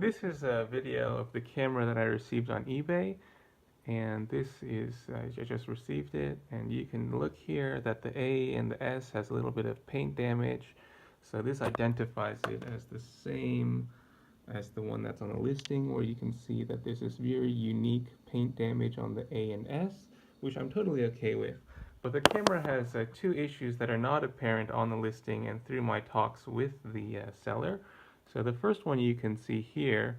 This is a video of the camera that I received on eBay, and this is, I just received it, and you can look here that the A and the S has a little bit of paint damage, so this identifies it as the same as the one that's on the listing, where you can see that this is very unique paint damage on the A and S, which I'm totally okay with. But the camera has two issues that are not apparent on the listing and through my talks with the seller. So the first one you can see here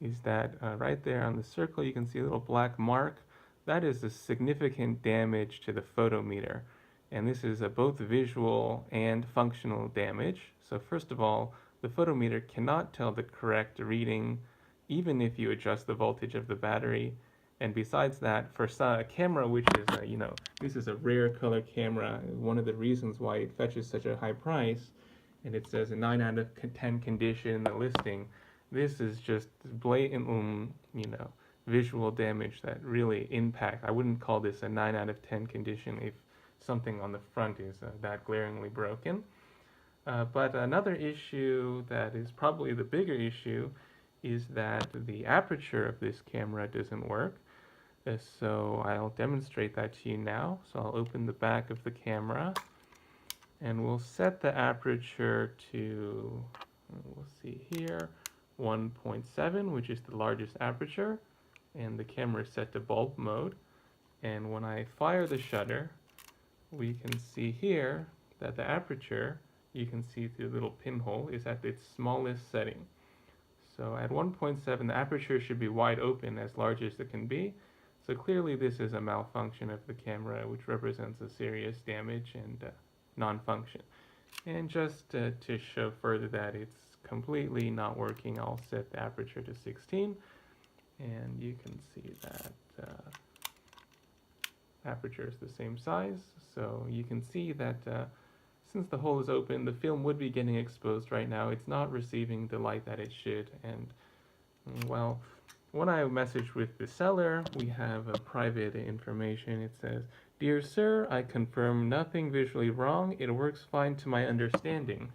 is that right there on the circle you can see a little black mark. That is a significant damage to the photometer. And this is both visual and functional damage. So first of all, the photometer cannot tell the correct reading even if you adjust the voltage of the battery. And besides that, for a camera which is, this is a rare color camera, one of the reasons why it fetches such a high price, and it says a 9 out of 10 condition in the listing, this is just blatant, visual damage that really impacts. I wouldn't call this a 9 out of 10 condition if something on the front is that glaringly broken. But another issue that is probably the bigger issue is that the aperture of this camera doesn't work. So I'll demonstrate that to you now. So I'll open the back of the camera and we'll set the aperture to, we'll see here, 1.7, which is the largest aperture, and the camera is set to bulb mode. And when I fire the shutter, we can see here that the aperture, you can see through the little pinhole, is at its smallest setting. So at 1.7, the aperture should be wide open, as large as it can be. So clearly this is a malfunction of the camera, which represents a serious damage and non-function. And just to show further that it's completely not working, I'll set the aperture to 16, and you can see that aperture is the same size. So you can see that since the hole is open, the film would be getting exposed right now. It's not receiving the light that it should, and well, when I message with the seller, we have a private information. It says, "Dear sir, I confirm nothing visually wrong. It works fine to my understanding."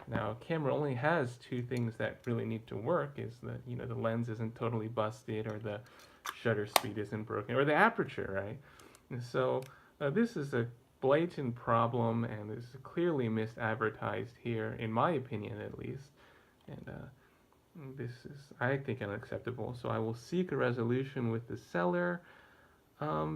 Now, a camera only has two things that really need to work: is that the lens isn't totally busted, or the shutter speed isn't broken, or the aperture, right? And so this is a blatant problem, and is clearly misadvertised here, in my opinion at least. And this is, I think, unacceptable. So I will seek a resolution with the seller.